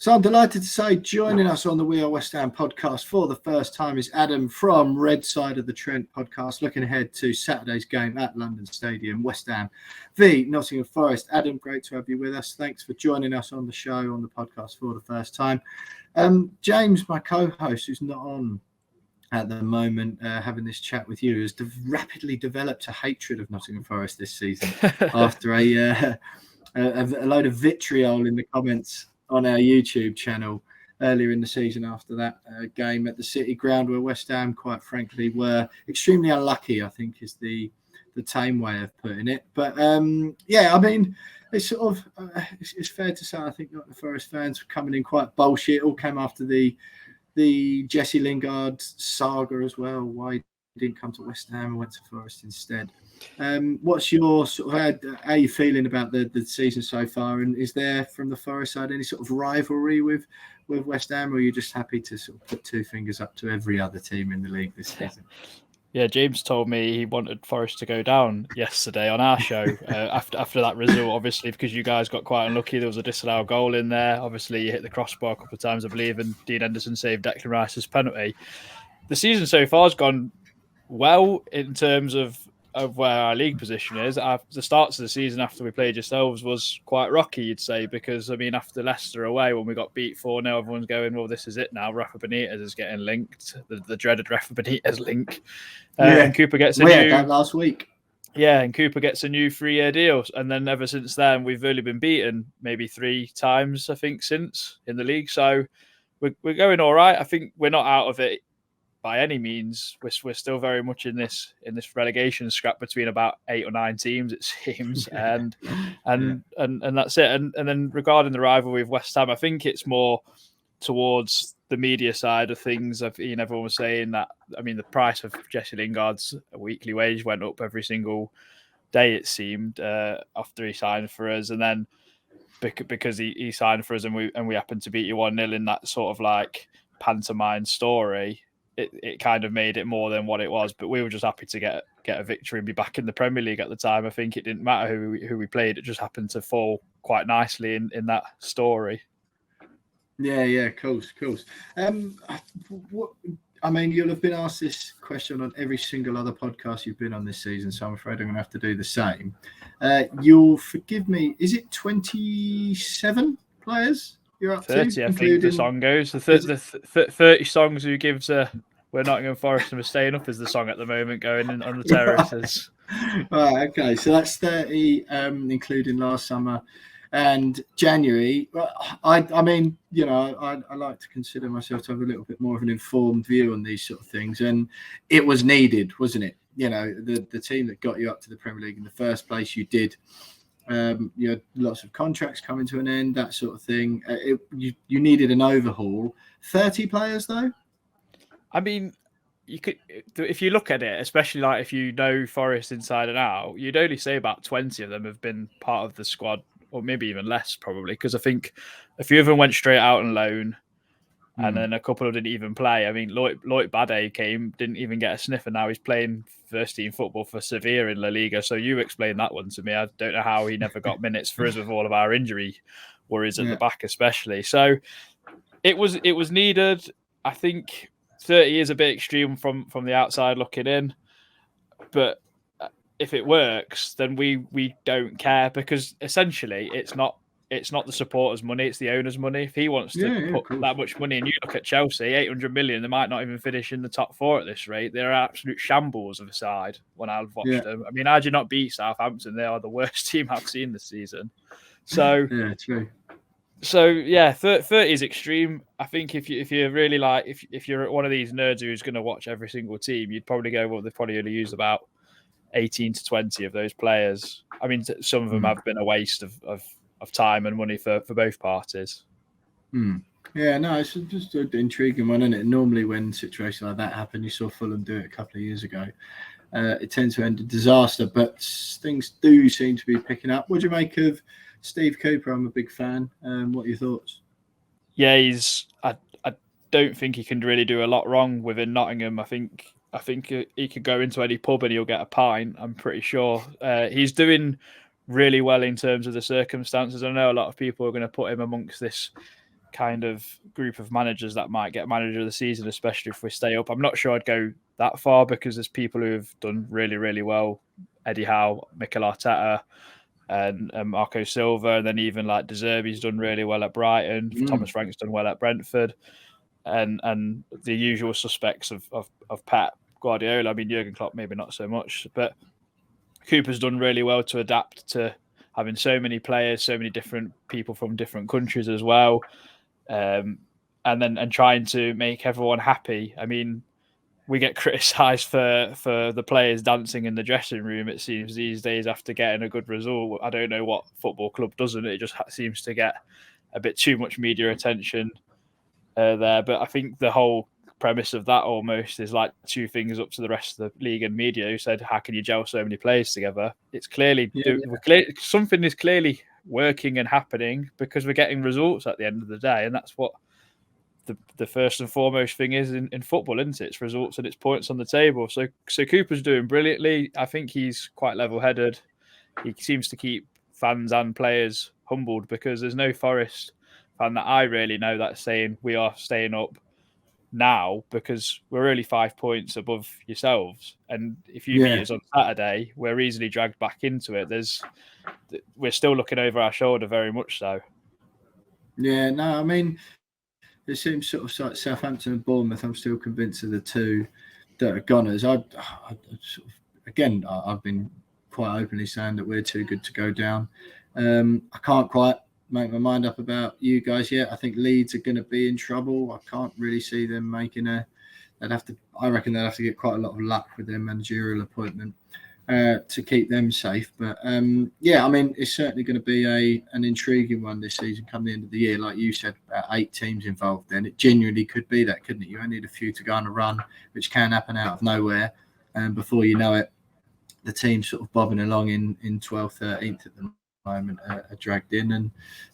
So I'm delighted to say joining us on the We Are West Ham podcast for the first time is Adam from Red Side of the Trent Podcast, looking ahead to Saturday's game at London Stadium, West Ham v Nottingham Forest. Adam, great to have you with us. Thanks for joining us on the show, on the podcast for the first time. James, my co-host, who's not on at the moment, having this chat with you, has rapidly developed a hatred of Nottingham Forest this season after a load of vitriol in the comments on our YouTube channel earlier in the season after that game at the City Ground, where West Ham, quite frankly, were extremely unlucky, I think is the tame way of putting it. But yeah, I mean, it's sort of it's fair to say I think the Forest fans were coming in quite bullshit. It all came after the Jesse Lingard saga as well. Why he didn't come to West Ham and went to Forest instead. What's your sort of how are you feeling about the season so far? And is there from the Forest side any sort of rivalry with West Ham, or are you just happy to sort of put two fingers up to every other team in the league this season? Yeah, James told me he wanted Forest to go down yesterday on our show after that result, obviously, because you guys got quite unlucky. There was a disallowed goal in there. Obviously, you hit the crossbar a couple of times, I believe, and Dean Henderson saved Declan Rice's penalty. The season so far has gone well in terms of where our league position is. The starts of the season after we played yourselves was quite rocky, you'd say, because, I mean, after Leicester away, when we got beat 4-0, everyone's going, well, this is it now. Rafa Benitez is getting linked, the dreaded Rafa Benitez link. And Cooper gets that last week. Yeah, and Cooper gets a new 3-year deal. And then ever since then, we've only been beaten maybe 3 times, I think, since in the league. So we're going all right. I think we're not out of it by any means. We're still very much in this relegation scrap between about 8 or 9 teams, it seems, and that's it. And then regarding the rivalry with West Ham, I think it's more towards the media side of things. I've seen everyone was saying that, I mean, the price of Jesse Lingard's weekly wage went up every single day, it seemed, after he signed for us, and then because he signed for us and we happened to beat you 1-0 in that sort of like pantomime story. It kind of made it more than what it was, but we were just happy to get a victory and be back in the Premier League at the time. I think it didn't matter who we played; it just happened to fall quite nicely in that story. Yeah, of course. I mean, you'll have been asked this question on every single other podcast you've been on this season, so I'm afraid I'm going to have to do the same. You'll forgive me. Is it 27 players? You're up 30, to, I think the song goes. The 30 songs who gives We're Nottingham Forest and we're staying up is the song at the moment going in on the terraces. Right, okay. So that's 30, including last summer and January. I mean, you know, I like to consider myself to have a little bit more of an informed view on these sort of things. And it was needed, wasn't it? You know, the team that got you up to the Premier League in the first place, you did. You had lots of contracts coming to an end, that sort of thing. You needed an overhaul. 30 players, though? I mean, you could, if you look at it, especially like if you know Forest inside and out, you'd only say about 20 of them have been part of the squad, or maybe even less, probably, because I think a few of them went straight out on loan, and then a couple didn't even play. I mean, Loic Bade didn't even get a sniff, and now he's playing first-team football for Sevilla in La Liga. So you explain that one to me. I don't know how he never got minutes for us with all of our injury worries at the back, especially. So it was needed. I think 30 is a bit extreme from the outside looking in, but if it works, then we don't care, because essentially it's not the supporters' money, it's the owner's money. If he wants to put that much money, and you look at Chelsea, 800 million, they might not even finish in the top 4 at this rate. They're absolute shambles of a side when I've watched them. I mean, how do you not beat Southampton? They are the worst team I've seen this season. So yeah, true. So yeah, 30 is extreme. I think if you're really like if you're one of these nerds who's going to watch every single team, you'd probably go, well, they've probably only used about 18 to 20 of those players. I mean, some of them have been a waste of time and money for both parties. Yeah, no, it's just an intriguing one, isn't it? Normally when situations like that happen, you saw Fulham do it a couple of years ago. It tends to end in disaster, but things do seem to be picking up. What do you make of Steve Cooper? I'm a big fan. What are your thoughts? Yeah, I don't think he can really do a lot wrong within Nottingham. I think he could go into any pub and he'll get a pint. I'm pretty sure. He's doing really well in terms of the circumstances. I know a lot of people are going to put him amongst this kind of group of managers that might get manager of the season, especially if we stay up. I'm not sure I'd go that far because there's people who have done really, really well. Eddie Howe, Mikel Arteta, and Marco Silva, and then even like De Zerbi's done really well at Brighton. Thomas Frank's done well at Brentford, and the usual suspects of Pep Guardiola. I mean, Jurgen Klopp maybe not so much, but Cooper's done really well to adapt to having so many players, so many different people from different countries as well, and trying to make everyone happy. I mean, we get criticised for the players dancing in the dressing room, it seems, these days after getting a good result. I don't know what football club doesn't. It just seems to get a bit too much media attention there. But I think the whole premise of that almost is like two fingers up to the rest of the league and media who said, how can you gel so many players together? It's clearly something is clearly working and happening because we're getting results at the end of the day, and that's what the first and foremost thing is in football, isn't it? It's results and it's points on the table. So Cooper's doing brilliantly. I think he's quite level-headed. He seems to keep fans and players humbled because there's no Forest fan that I really know that's saying we are staying up now because we're only 5 points above yourselves. And if you beat us on Saturday, we're easily dragged back into it. We're still looking over our shoulder very much so. Yeah, no, I mean, it seems sort of like Southampton and Bournemouth. I'm still convinced of the two that are goners. I've been quite openly saying that we're too good to go down. I can't quite make my mind up about you guys yet. I think Leeds are going to be in trouble. I can't really see them making I reckon they'll have to get quite a lot of luck with their managerial appointment to keep them safe. But I mean, it's certainly going to be an intriguing one this season come the end of the year. Like you said, about 8 teams involved then. It genuinely could be that, couldn't it? You only need a few to go on a run, which can happen out of nowhere. And before you know it, the team's sort of bobbing along in 12th, 13th at the moment are dragged in, and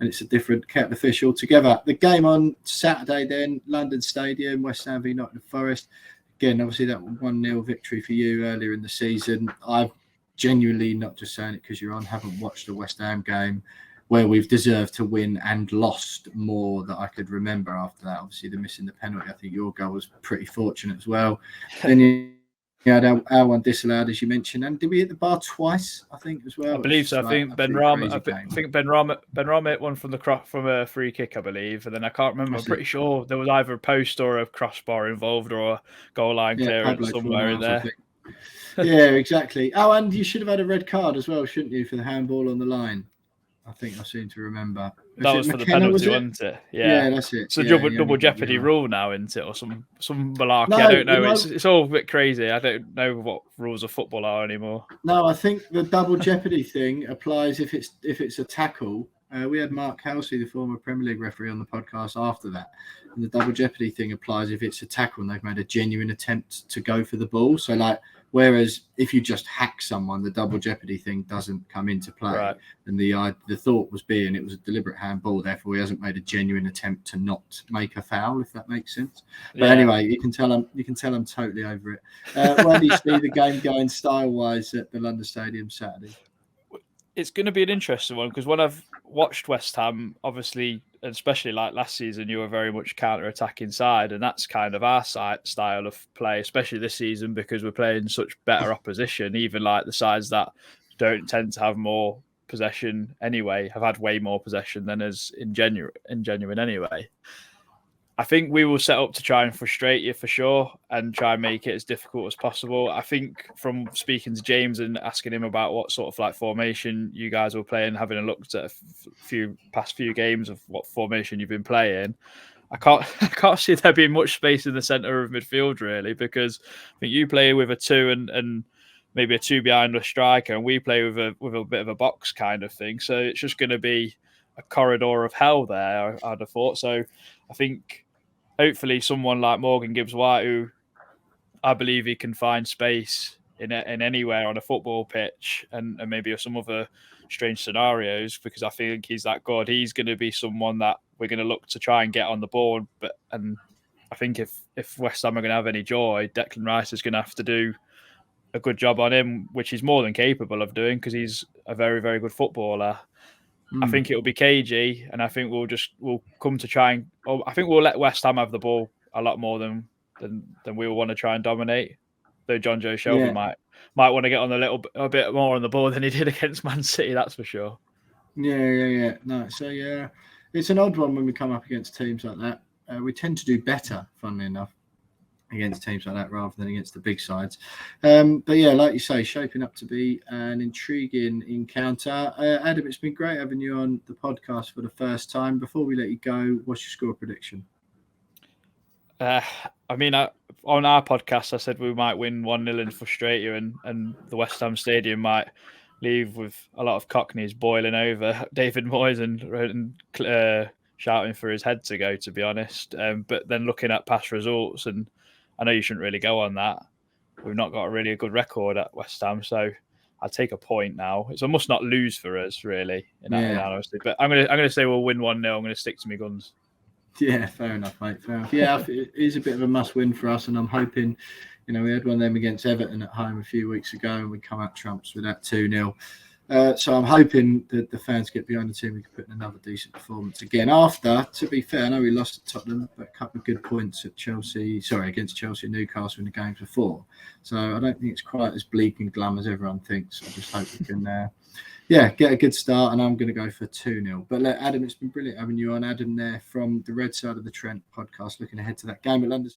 it's a different kettle of fish altogether. The game on Saturday then, London Stadium, West Ham v Nottingham Forest. Again, obviously that 1-0 victory for you earlier in the season. I've genuinely, not just saying it because you're on, haven't watched a West Ham game where we've deserved to win and lost more that I could remember after that. Obviously, the missing the penalty. I think your goal was pretty fortunate as well. Then you had our one disallowed, as you mentioned. And did we hit the bar twice, I think, as well? I believe so. I think Ben Rama hit one from a free kick, I believe. And then I can't remember. I'm pretty sure there was either a post or a crossbar involved or a goal line clearance somewhere in there. Yeah, exactly. Oh, and you should have had a red card as well, shouldn't you, for the handball on the line? I think I seem to remember. That was for the penalty, wasn't it? Yeah, that's it. It's a double jeopardy rule now, isn't it? Or some malarkey. I don't know. It's all a bit crazy. I don't know what rules of football are anymore. No, I think the double jeopardy thing applies if it's a tackle. We had Mark Halsey, the former Premier League referee, on the podcast after that. And the double jeopardy thing applies if it's a tackle and they've made a genuine attempt to go for the ball. So whereas if you just hack someone, the double jeopardy thing doesn't come into play. Right. And the thought was it was a deliberate handball, therefore he hasn't made a genuine attempt to not make a foul, if that makes sense. But anyway, you can tell I'm totally over it. Where do you see the game going style-wise at the London Stadium Saturday? It's going to be an interesting one because when I've watched West Ham, obviously, especially like last season, you were very much counter-attacking side, and that's kind of our style of play, especially this season because we're playing such better opposition. Even like the sides that don't tend to have more possession anyway have had way more possession than us in genuine anyway. I think we will set up to try and frustrate you for sure and try and make it as difficult as possible. I think from speaking to James and asking him about what sort of like formation you guys were playing, having a look at a past few games of what formation you've been playing, I can't see there being much space in the centre of midfield really, because I think you play with a 2 and maybe a 2 behind a striker, and we play with a bit of a box kind of thing. So it's just going to be a corridor of hell there, I'd have thought. So I think hopefully someone like Morgan Gibbs-White, who I believe he can find space in anywhere on a football pitch and maybe some other strange scenarios, because I think he's that good. He's going to be someone that we're going to look to try and get on the board. And I think if West Ham are going to have any joy, Declan Rice is going to have to do a good job on him, which he's more than capable of doing because he's a very, very good footballer. I think it'll be cagey, and I think we'll come to try and. I think we'll let West Ham have the ball a lot more than we will want to try and dominate. Though John Joe Shelby might want to get on a bit more on the ball than he did against Man City, that's for sure. Yeah. No, so yeah, it's an odd one when we come up against teams like that. We tend to do better, funnily enough, against teams like that rather than against the big sides. But yeah, like you say, shaping up to be an intriguing encounter. Adam, it's been great having you on the podcast for the first time. Before we let you go, what's your score prediction? I mean, on our podcast, I said we might win 1-0 and frustrate you, and the West Ham Stadium might leave with a lot of Cockneys boiling over David Moyes and shouting for his head to go, to be honest. But then looking at past results, and I know you shouldn't really go on that. We've not got a good record at West Ham, so I'll take a point now. It's a must not lose for us, really, in honesty. But I'm gonna say we'll win 1-0. I'm gonna stick to my guns. Yeah, fair enough, mate. Fair enough. Yeah, it is a bit of a must-win for us, and I'm hoping, we had one of them against Everton at home a few weeks ago, and we come out trumps with that 2-0. So I'm hoping that the fans get behind the team. We can put in another decent performance again. After, to be fair, I know we lost at Tottenham, but a couple of good points at against Chelsea and Newcastle in the games before. So I don't think it's quite as bleak and glum as everyone thinks. I just hope we can get a good start, and I'm going to go for 2-0. But Adam, it's been brilliant having you on. Adam there from the Red Side of the Trent podcast, looking ahead to that game at London.